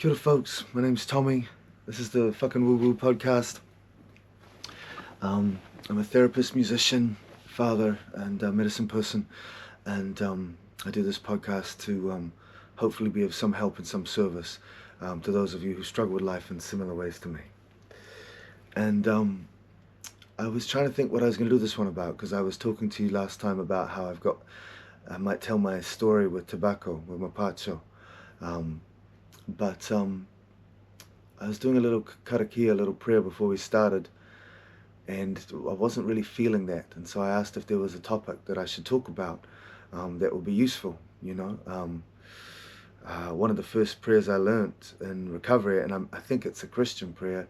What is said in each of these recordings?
Kia ora folks, my name's Tommy. This is the fucking Woo Woo podcast. I'm a therapist, musician, father, and medicine person, and I do this podcast to hopefully be of some help and some service to those of you who struggle with life in similar ways to me. And I was trying to think what I was going to do this one about, because I was talking to you last time about how I might tell my story with tobacco, with my pacho. But I was doing a little karakia, a little prayer before we started, and I wasn't really feeling that. And so I asked if there was a topic that I should talk about that would be useful, you know. One of the first prayers I learnt in recovery, and I think it's a Christian prayer,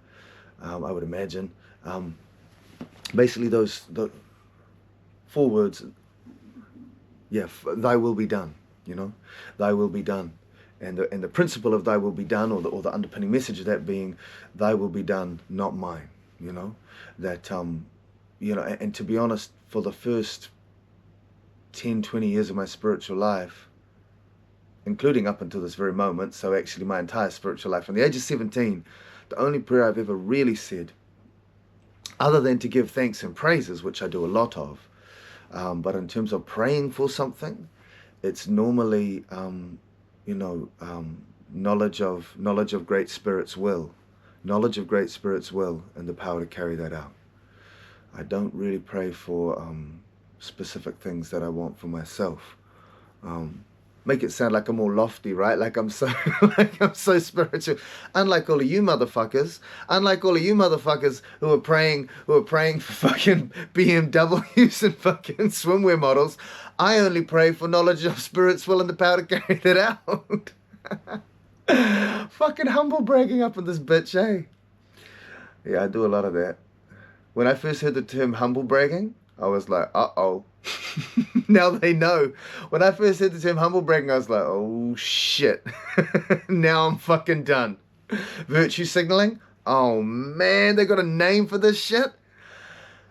I would imagine. Basically the 4 words, thy will be done, you know, thy will be done. And the principle of thy will be done, or the underpinning message of that being, thy will be done, not mine, you know, that, you know, and to be honest, for the first 10, 20 years of my spiritual life, including up until this very moment, so actually my entire spiritual life, from the age of 17, the only prayer I've ever really said, other than to give thanks and praises, which I do a lot of, but in terms of praying for something, it's normally, you know, knowledge of Great Spirit's will, knowledge of Great Spirit's will, and the power to carry that out. I don't really pray for specific things that I want for myself. Make it sound like I'm all lofty, right? Like I'm so spiritual. Unlike all of you motherfuckers, who are praying for fucking BMWs and fucking swimwear models, I only pray for knowledge of Spirit's will and the power to carry that out. Fucking humble bragging up in this bitch, eh? Yeah, I do a lot of that. When I first heard the term humble bragging, I was like, uh-oh. Now they know. When I first heard the term humble bragging, I was like, oh shit. Now I'm fucking done. Virtue signaling? Oh man, they got a name for this shit?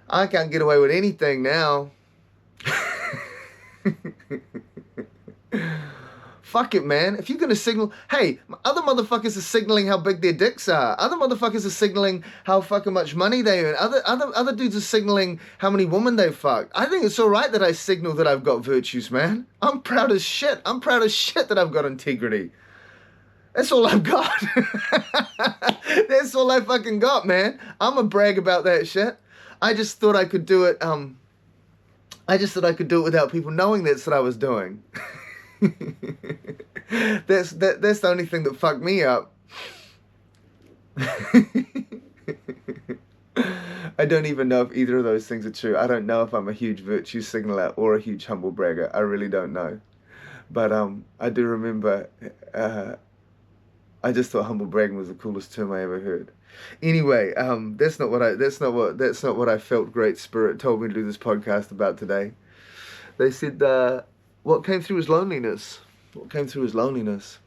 I can't get away with anything now. Fuck it, man. If you're going to signal... Hey, other motherfuckers are signaling how big their dicks are. Other motherfuckers are signaling how fucking much money they earn. Other dudes are signaling how many women they've fucked. I think it's all right that I signal that I've got virtues, man. I'm proud as shit. I'm proud as shit that I've got integrity. That's all I've got. That's all I fucking got, man. I'm a brag about that shit. I just thought I could do it, I just thought I could do it without people knowing that's what I was doing. That's the only thing that fucked me up. I don't even know if either of those things are true. I don't know if I'm a huge virtue signaler or a huge humble bragger. I really don't know. But I do remember I just thought humble bragging was the coolest term I ever heard. Anyway, that's not what I felt Great Spirit told me to do this podcast about today. They said what came through is loneliness. What came through is loneliness.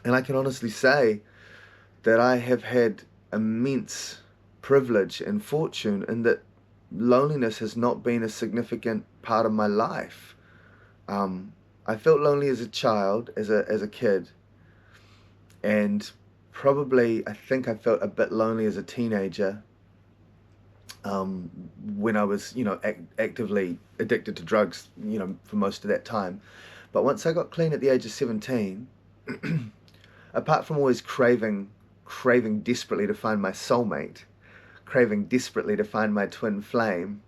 And I can honestly say that I have had immense privilege and fortune in that loneliness has not been a significant part of my life. I felt lonely as a child, as a kid. And probably, I think I felt a bit lonely as a teenager. When I was, you know, actively addicted to drugs, you know, for most of that time. But once I got clean at the age of 17, apart from always craving desperately to find my soulmate, craving desperately to find my twin flame,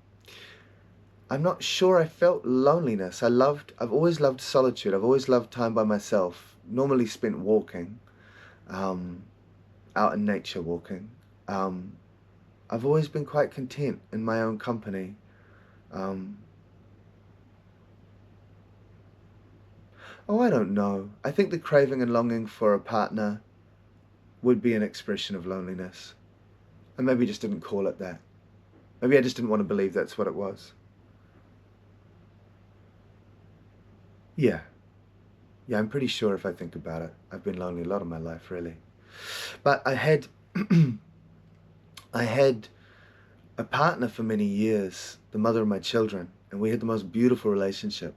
I'm not sure I felt loneliness. I've always loved solitude. I've always loved time by myself, normally spent walking, out in nature walking. I've always been quite content in my own company. I don't know. I think the craving and longing for a partner would be an expression of loneliness. And maybe I just didn't call it that. Maybe I just didn't want to believe that's what it was. Yeah, I'm pretty sure if I think about it. I've been lonely a lot of my life, really. But I had I had a partner for many years, the mother of my children, and we had the most beautiful relationship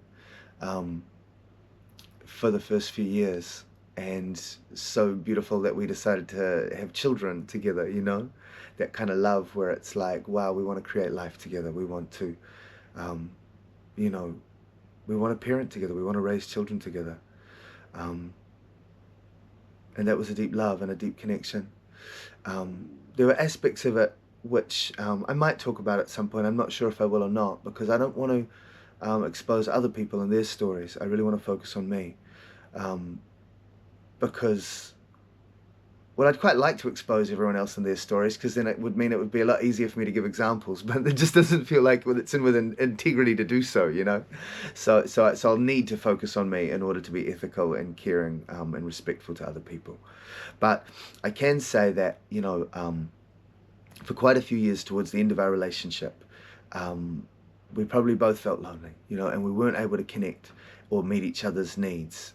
for the first few years. and so beautiful that we decided to have children together, you know, that kind of love where it's like, wow, we want to create life together. We want to, um, you know, we want to parent together. We want to raise children together. Um, and that was a deep love and a deep connection. There were aspects of it which I might talk about at some point. I'm not sure if I will or not, because I don't want to expose other people and their stories. I really want to focus on me. Because, well, I'd quite like to expose everyone else and their stories, because then it would mean it would be a lot easier for me to give examples, but it just doesn't feel like it's in with integrity to do so, you know. So I'll need to focus on me in order to be ethical and caring and respectful to other people. But I can say that, you know, for quite a few years towards the end of our relationship, we probably both felt lonely, you know, and we weren't able to connect or meet each other's needs.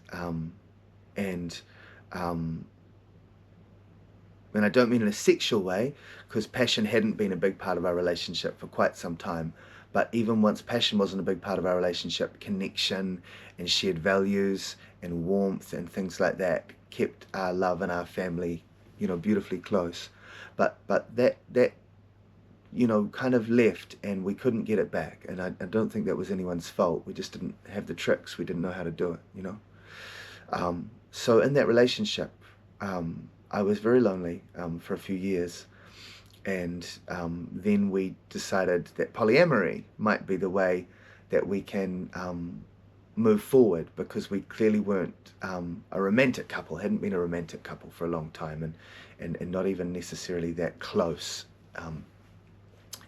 And I don't mean in a sexual way, because passion hadn't been a big part of our relationship for quite some time. But even once passion wasn't a big part of our relationship, connection and shared values and warmth and things like that kept our love and our family, you know, beautifully close. But that you know, kind of left, and we couldn't get it back. And I don't think that was anyone's fault. We just didn't have the tricks. We didn't know how to do it, you know. So in that relationship, I was very lonely for a few years. And then we decided that polyamory might be the way that we can move forward, because we clearly weren't a romantic couple, hadn't been a romantic couple for a long time, and not even necessarily that close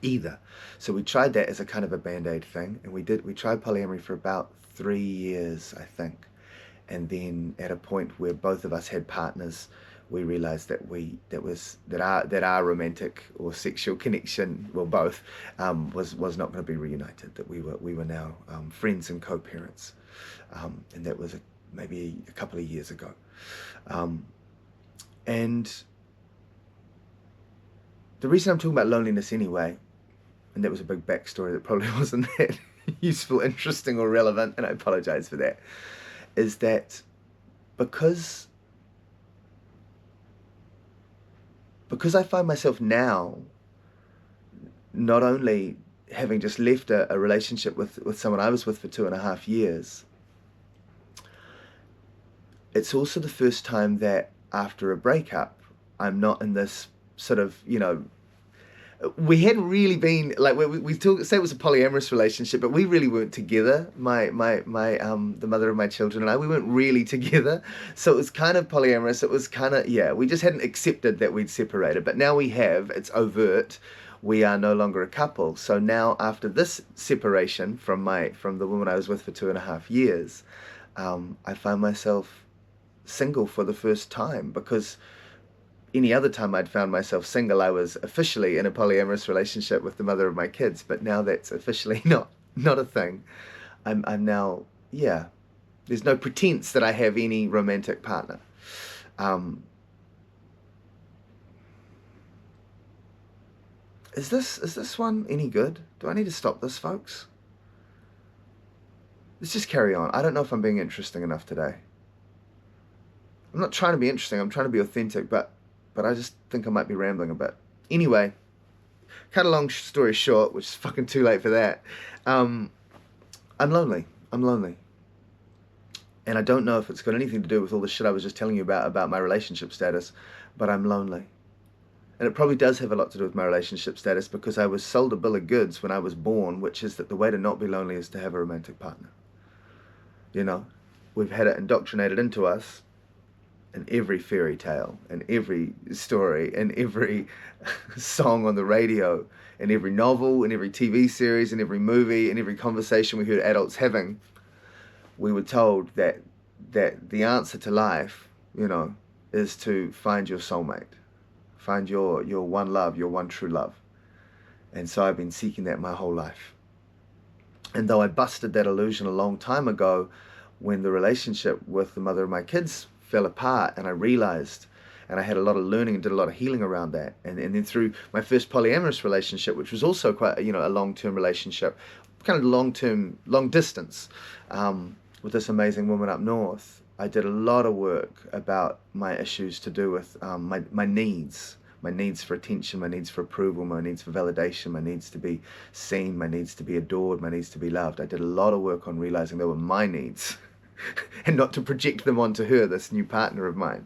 either. So we tried that as a kind of a band-aid thing, and we tried polyamory for about 3 years, I think. And then at a point where both of us had partners, we realized that our romantic or sexual connection, well, both, was not going to be reunited. That we were now friends and co-parents, and that was maybe a couple of years ago. And the reason I'm talking about loneliness anyway, and that was a big backstory that probably wasn't that useful, interesting, or relevant, and I apologize for that, is that because I find myself now not only having just left a relationship with someone I was with for 2.5 years, it's also the first time that after a breakup, I'm not in this sort of, you know, we hadn't really been, like, we say it was a polyamorous relationship, but we really weren't together. My the mother of my children and I, we weren't really together. So it was kind of polyamorous. It was kind of, yeah, we just hadn't accepted that we'd separated. But now we have, it's overt. We are no longer a couple. So now after this separation from the woman I was with for 2.5 years, I find myself single for the first time, because any other time I'd found myself single, I was officially in a polyamorous relationship with the mother of my kids. But now that's officially not a thing. I'm now, yeah, there's no pretense that I have any romantic partner. Is this one any good? Do I need to stop this, folks? Let's just carry on. I don't know if I'm being interesting enough today. I'm not trying to be interesting. I'm trying to be authentic, but I just think I might be rambling a bit. Anyway, cut a long story short, which is fucking too late for that. I'm lonely. And I don't know if it's got anything to do with all the shit I was just telling you about my relationship status, but I'm lonely. And it probably does have a lot to do with my relationship status, because I was sold a bill of goods when I was born, which is that the way to not be lonely is to have a romantic partner. You know, we've had it indoctrinated into us in every fairy tale, in every story, in every song on the radio, in every novel, in every TV series, in every movie, in every conversation we heard adults having. We were told that the answer to life, you know, is to find your soulmate, find your one love, your one true love. And so I've been seeking that my whole life. And though I busted that illusion a long time ago, when the relationship with the mother of my kids fell apart, and I realized, and I had a lot of learning and did a lot of healing around that, and then through my first polyamorous relationship, which was also quite, you know, a long-term relationship, kind of long distance, with this amazing woman up north, I did a lot of work about my issues to do with my needs. My needs for attention, my needs for approval, my needs for validation, my needs to be seen, my needs to be adored, my needs to be loved. I did a lot of work on realizing they were my needs and not to project them onto her, this new partner of mine.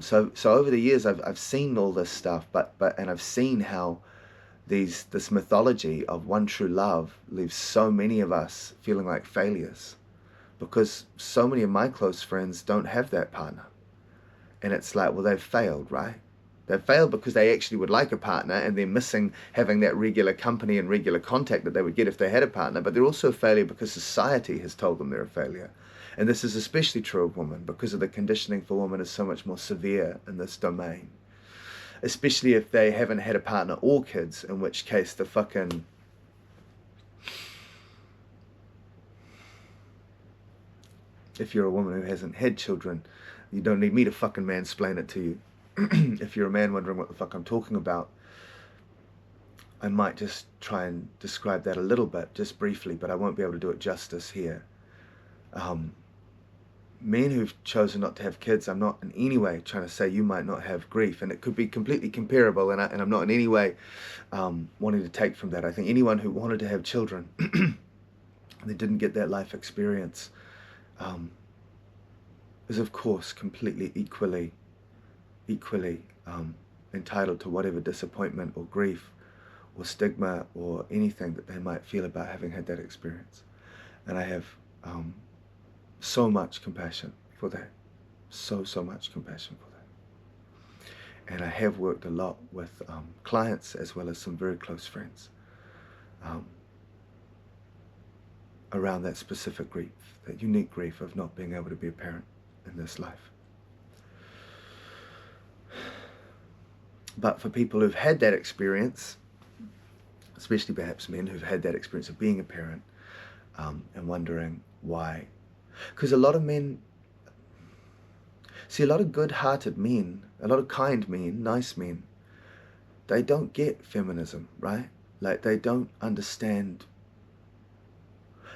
So over the years, I've seen all this stuff, and I've seen how this mythology of one true love leaves so many of us feeling like failures, because so many of my close friends don't have that partner. And it's like, well, they've failed, right? They've failed because they actually would like a partner, and they're missing having that regular company and regular contact that they would get if they had a partner. But they're also a failure because society has told them they're a failure. And this is especially true of women, because of the conditioning for women is so much more severe in this domain. Especially if they haven't had a partner or kids, in which case the fucking... If you're a woman who hasn't had children, you don't need me to fucking mansplain it to you. If you're a man wondering what the fuck I'm talking about, I might just try and describe that a little bit, just briefly, but I won't be able to do it justice here. Men who've chosen not to have kids, I'm not in any way trying to say you might not have grief, and it could be completely comparable, and I'm not in any way wanting to take from that. I think anyone who wanted to have children they didn't get that life experience is of course completely equally entitled to whatever disappointment or grief or stigma or anything that they might feel about having had that experience. And I have so much compassion for that, so much compassion for that. And I have worked a lot with clients as well as some very close friends around that specific grief, that unique grief of not being able to be a parent in this life. But for people who've had that experience, especially perhaps men who've had that experience of being a parent, and wondering why. Because a lot of men, see, a lot of good-hearted men, a lot of kind men, nice men, they don't get feminism, right? Like, they don't understand.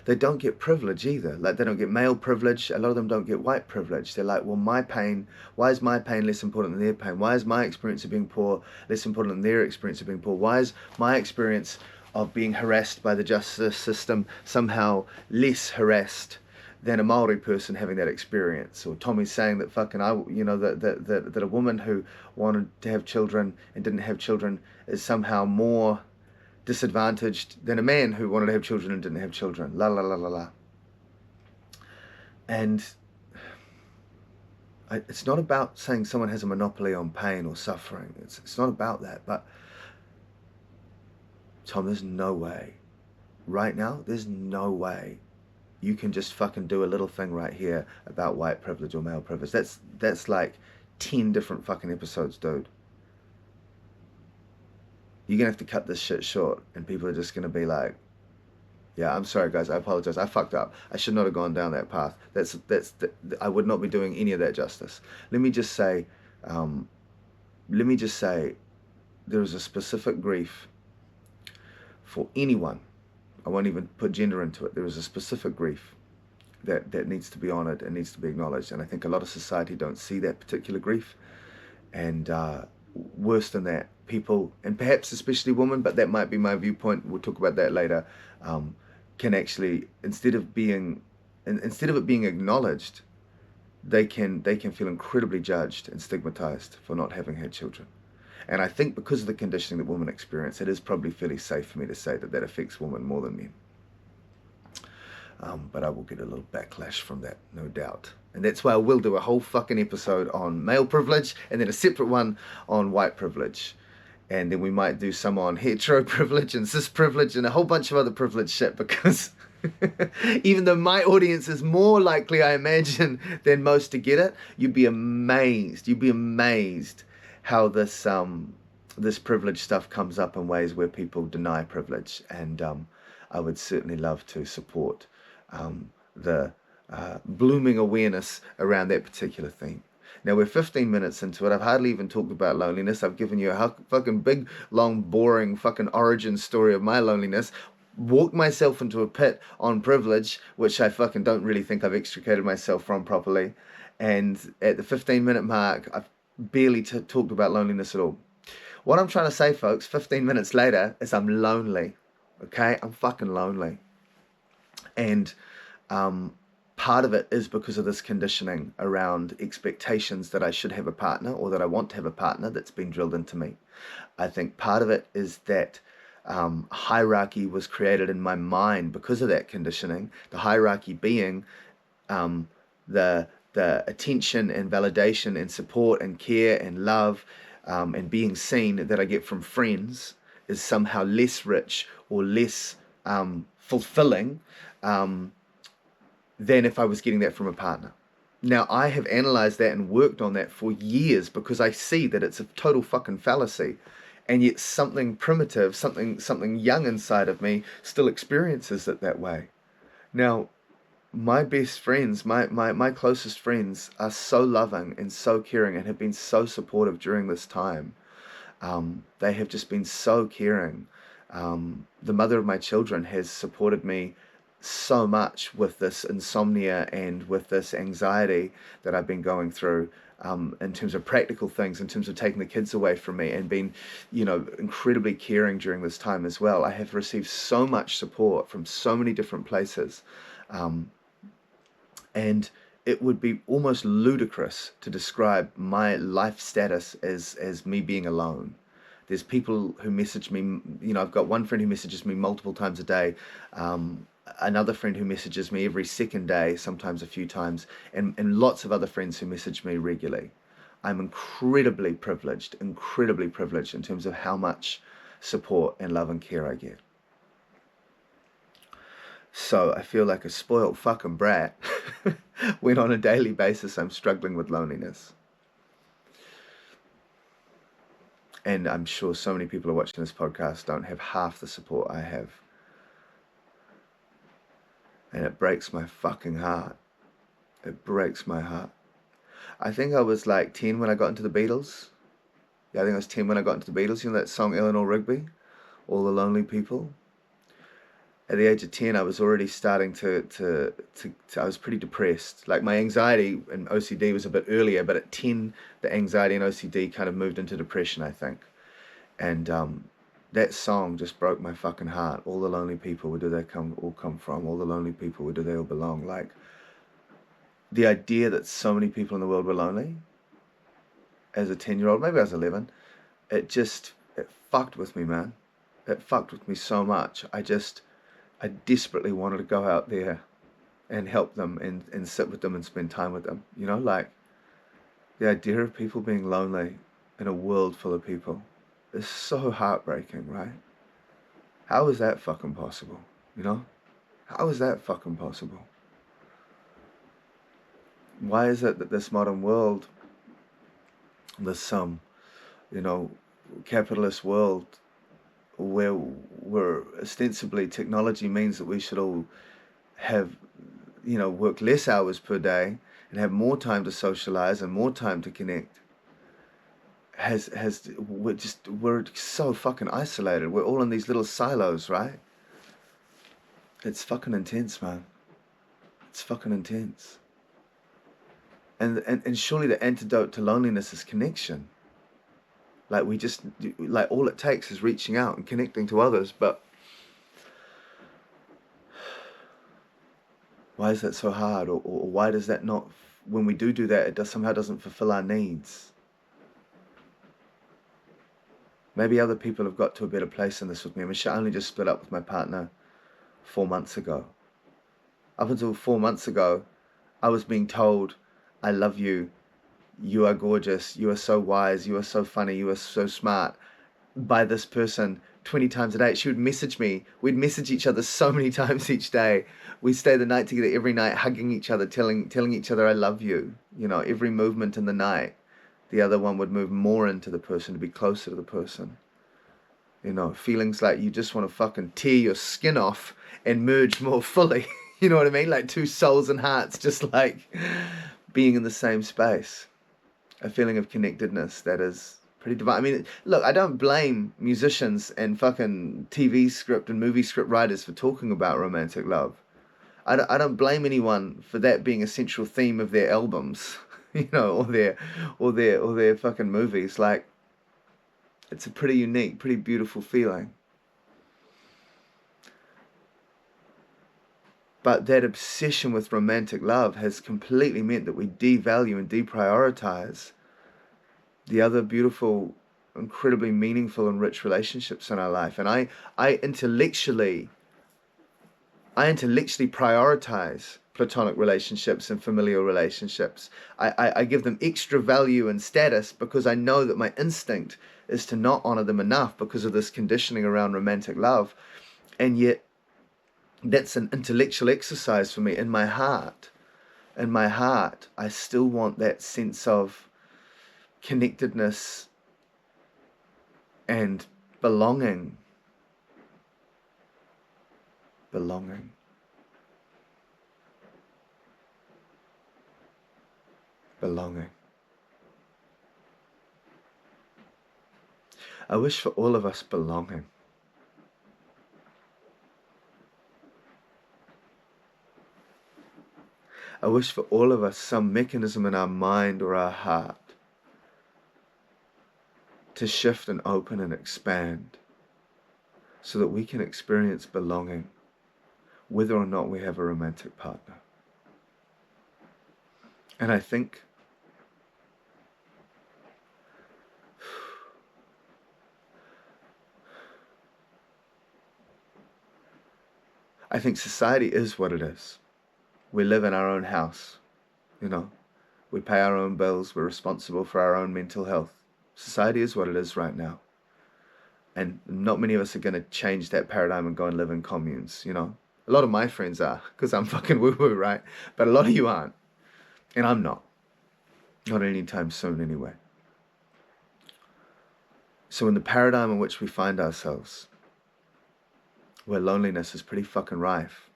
They don't get privilege either. Like, they don't get male privilege. A lot of them don't get white privilege. They're like, well, my pain, why is my pain less important than their pain? Why is my experience of being poor less important than their experience of being poor? Why is my experience of being harassed by the justice system somehow less harassed than a Maori person having that experience? Or Tommy's saying that fucking that a woman who wanted to have children and didn't have children is somehow more disadvantaged than a man who wanted to have children and didn't have children. La la la la la. And it's not about saying someone has a monopoly on pain or suffering. It's not about that. But Tom, there's no way right now, there's no way you can just fucking do a little thing right here about white privilege or male privilege. That's like 10 different fucking episodes, dude. You're going to have to cut this shit short, and people are just going to be like, yeah, I'm sorry guys, I apologize, I fucked up. I should not have gone down that path. I would not be doing any of that justice. Let me just say, there is a specific grief for anyone. I won't even put gender into it. There is a specific grief that needs to be honored and needs to be acknowledged. And I think a lot of society don't see that particular grief. And worse than that, people, and perhaps especially women, but that might be my viewpoint, we'll talk about that later, can actually, instead of it being acknowledged, they can feel incredibly judged and stigmatized for not having had children. And I think because of the conditioning that women experience, it is probably fairly safe for me to say that affects women more than men. But I will get a little backlash from that, no doubt. And that's why I will do a whole fucking episode on male privilege, and then a separate one on white privilege. And then we might do some on hetero privilege and cis privilege and a whole bunch of other privilege shit, because even though my audience is more likely, I imagine, than most to get it, you'd be amazed how this privilege stuff comes up in ways where people deny privilege. And I would certainly love to support the blooming awareness around that particular theme. Now, we're 15 minutes into it. I've hardly even talked about loneliness. I've given you a fucking big, long, boring fucking origin story of my loneliness. walked myself into a pit on privilege, which I fucking don't really think I've extricated myself from properly. And at the 15-minute mark, I've barely talked about loneliness at all. What I'm trying to say, folks, 15 minutes later, is I'm lonely. Okay? I'm fucking lonely. And part of it is because of this conditioning around expectations that I should have a partner, or that I want to have a partner, that's been drilled into me. I think part of it is that hierarchy was created in my mind because of that conditioning. The hierarchy being the attention and validation and support and care and love and being seen that I get from friends is somehow less rich or less fulfilling than if I was getting that from a partner. Now, I have analyzed that and worked on that for years because I see that it's a total fucking fallacy. And yet something primitive, something young inside of me still experiences it that way. Now, my best friends, my closest friends are so loving and so caring and have been so supportive during this time. They have just been so caring. The mother of my children has supported me so much with this insomnia and with this anxiety that I've been going through, in terms of practical things, in terms of taking the kids away from me, and been, incredibly caring during this time as well. I have received so much support from so many different places. And it would be almost ludicrous to describe my life status as me being alone. There's people who message me, I've got one friend who messages me multiple times a day, another friend who messages me every second day, sometimes a few times, and lots of other friends who message me regularly. I'm incredibly privileged in terms of how much support and love and care I get. So I feel like a spoiled fucking brat when on a daily basis I'm struggling with loneliness. And I'm sure so many people who are watching this podcast don't have half the support I have. And it breaks my fucking heart. It breaks my heart. I think I was like 10 when I got into the Beatles. Yeah, I think I was 10 when I got into the Beatles. You know that song Eleanor Rigby? All the Lonely People? At the age of 10, I was already starting to I was pretty depressed. Like my anxiety and OCD was a bit earlier, but at 10, the anxiety and OCD kind of moved into depression, I think. And that song just broke my fucking heart. All the lonely people, where do they all come from? All the lonely people, where do they all belong? Like, the idea that so many people in the world were lonely as a 10-year-old, maybe I was 11, it fucked with me, man. It fucked with me so much. I desperately wanted to go out there and help them and sit with them and spend time with them. Like the idea of people being lonely in a world full of people is so heartbreaking, right? How is that fucking possible? How is that fucking possible? Why is it that this modern world, this capitalist world, where ostensibly technology means that we should all have, work less hours per day and have more time to socialize and more time to connect, we're so fucking isolated. We're all in these little silos, right? It's fucking intense, man. It's fucking intense. And surely the antidote to loneliness is connection. Like all it takes is reaching out and connecting to others. But why is that so hard? Or why does that not, when we do that, it somehow doesn't fulfill our needs? Maybe other people have got to a better place in this with me. I mean, I only just split up with my partner 4 months ago. Up until 4 months ago, I was being told, I love you, you are gorgeous, you are so wise, you are so funny, you are so smart, by this person 20 times a day. She would message me. We'd message each other so many times each day. We'd stay the night together every night, hugging each other, telling each other I love you. Every movement in the night, the other one would move more into the person, to be closer to the person. Feelings like you just want to fucking tear your skin off and merge more fully. You know what I mean? Like two souls and hearts just like being in the same space. A feeling of connectedness that is Pretty divine. I mean, look, I don't blame musicians and fucking TV script and movie script writers for talking about romantic love. I don't blame anyone for that being a central theme of their albums, you know, or their fucking movies. Like, it's a pretty unique, pretty beautiful feeling. But that obsession with romantic love has completely meant that we devalue and deprioritize the other beautiful, incredibly meaningful and rich relationships in our life. And I intellectually prioritize platonic relationships and familial relationships. I give them extra value and status because I know that my instinct is to not honor them enough because of this conditioning around romantic love. And yet, that's an intellectual exercise for me. In my heart, I still want that sense of connectedness and belonging. Belonging. I wish for all of us belonging. I wish for all of us some mechanism in our mind or our heart to shift and open and expand so that we can experience belonging whether or not we have a romantic partner. And I think society is what it is. We live in our own house, you know. We pay our own bills. We're responsible for our own mental health. Society is what it is right now. And not many of us are going to change that paradigm and go and live in communes, you know. A lot of my friends are, because I'm fucking woo-woo, right? But a lot of you aren't. And I'm not. Not anytime soon, anyway. So in the paradigm in which we find ourselves, where loneliness is pretty fucking rife,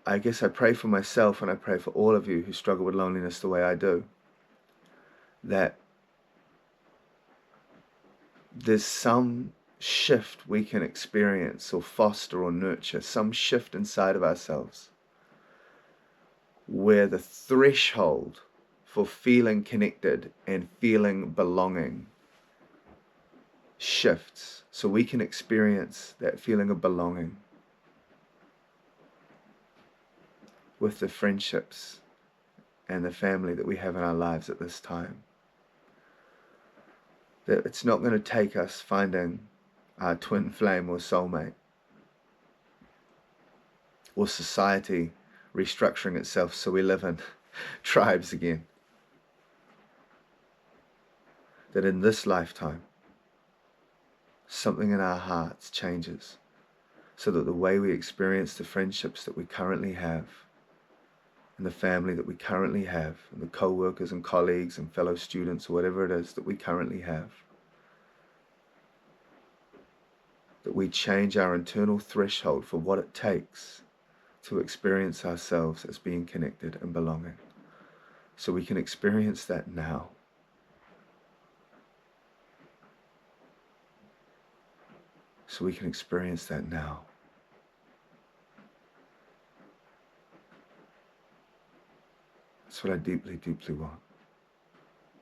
I guess I pray for myself and I pray for all of you who struggle with loneliness the way I do, that there's some shift we can experience or foster or nurture, some shift inside of ourselves where the threshold for feeling connected and feeling belonging shifts so we can experience that feeling of belonging with the friendships and the family that we have in our lives at this time. That it's not going to take us finding our twin flame or soulmate, or society restructuring itself so we live in tribes again. That in this lifetime, something in our hearts changes so that the way we experience the friendships that we currently have, and the family that we currently have, and the co-workers and colleagues and fellow students, or whatever it is that we currently have, that we change our internal threshold for what it takes to experience ourselves as being connected and belonging. So we can experience that now. So we can experience that now. That's what I deeply, deeply want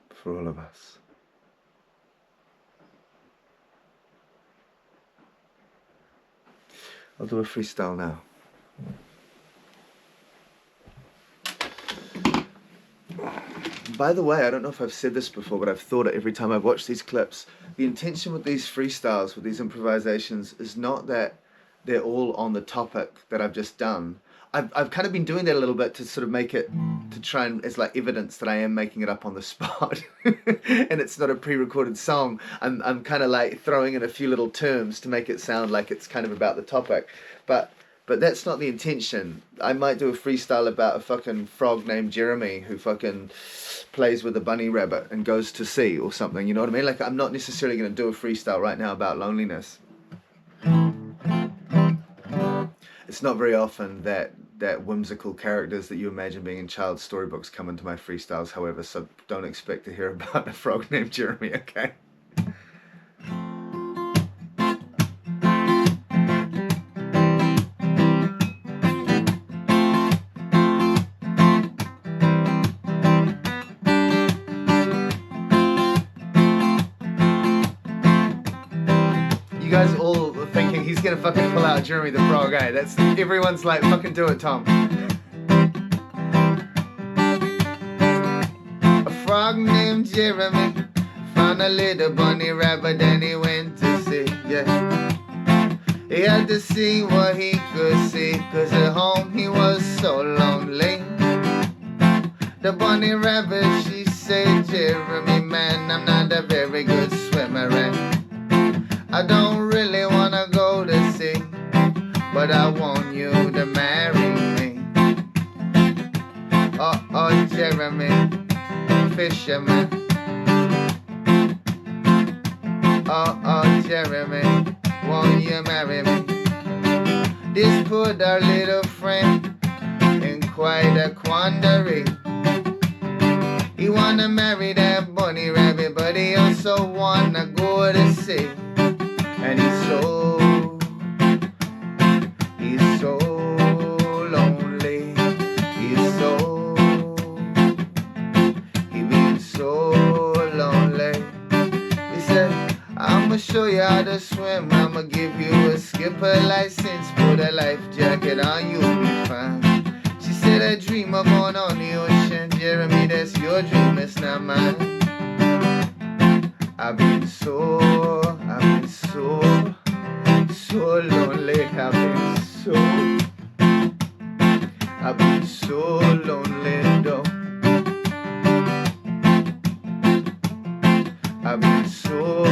for all of us. I'll do a freestyle now. By the way, I don't know if I've said this before, but I've thought it every time I've watched these clips. The intention with these freestyles, with these improvisations, is not that they're all on the topic that I've just done. I've kind of been doing that a little bit to sort of make it, to try and, as like evidence that I am making it up on the spot. And it's not a pre-recorded song. I'm kind of like throwing in a few little terms to make it sound like it's kind of about the topic. But that's not the intention. I might do a freestyle about a fucking frog named Jeremy who fucking plays with a bunny rabbit and goes to sea or something, you know what I mean? Like, I'm not necessarily going to do a freestyle right now about loneliness. It's not very often that that whimsical characters that you imagine being in child storybooks come into my freestyles, however, so don't expect to hear about a frog named Jeremy, okay? You guys all thinking he's gonna fucking pull out Jeremy the Frog, eh? That's, everyone's like, fucking do it, Tom. A frog named Jeremy found a little bunny rabbit and he went to see, yeah. He had to see what he could see, cause at home he was so lonely. The bunny rabbit, she said, Jeremy, man, I'm not a very good swimmer and I don't really wanna go to sea, but I want you to marry me. Oh, Jeremy, fisherman. Oh, Jeremy, won't you marry me? This put our little friend in quite a quandary. He wanna marry that bunny rabbit, but he also wanna go to sea. And he's so lonely. He been so lonely. He said, I'ma show you how to swim. I'ma give you a skipper license. Put a life jacket on, you'll be fine. She said, I dream of going on the ocean. Jeremy, that's your dream, it's not mine. I've been so lonely. I've been so lonely, though. I've been so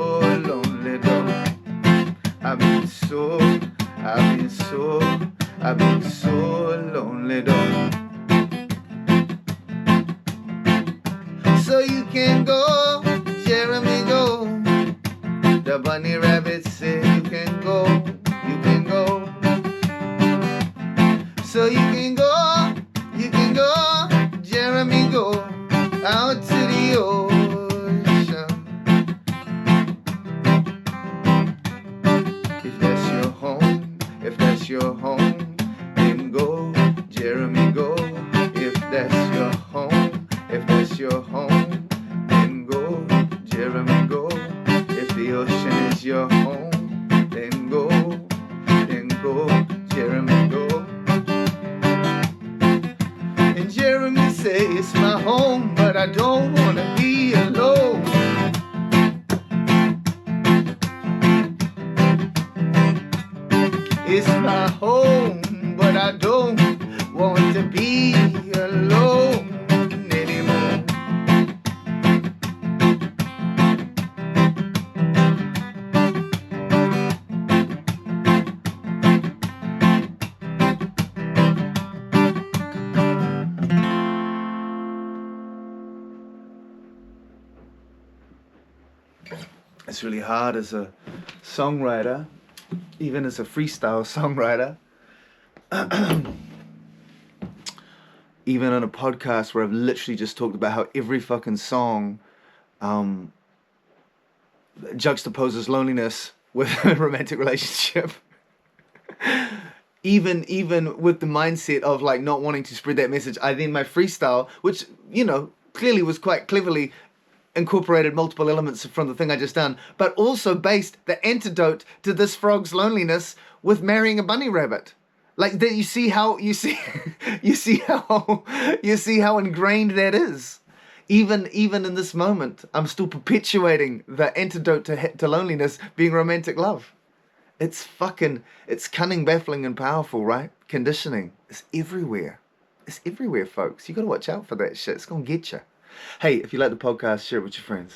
lonely, though. I've been so lonely, though. So you can go, Jeremy, go. The bunny rabbit said you can go. So you can go, Jeremy, go out to the ocean. If that's your home, then go, Jeremy, go. If that's your home, then go, Jeremy, go. If the ocean is your home, then go, Jeremy, go. And Jeremy say, it's my home, but I don't wanna be alone. It's my home, but I don't want to be alone anymore. It's really hard as a songwriter, even as a freestyle songwriter, even on a podcast where I've literally just talked about how every fucking song juxtaposes loneliness with a romantic relationship. Even with the mindset of like not wanting to spread that message, I then my freestyle, which, you know, clearly was quite cleverly incorporated multiple elements from the thing I just done, but also based the antidote to this frog's loneliness with marrying a bunny rabbit. Like that, you see how ingrained that is. Even in this moment, I'm still perpetuating the antidote to loneliness being romantic love. It's cunning, baffling, and powerful, right? Conditioning. It's everywhere. It's everywhere, folks. You got to watch out for that shit. It's going to get you. Hey, if you like the podcast, share it with your friends.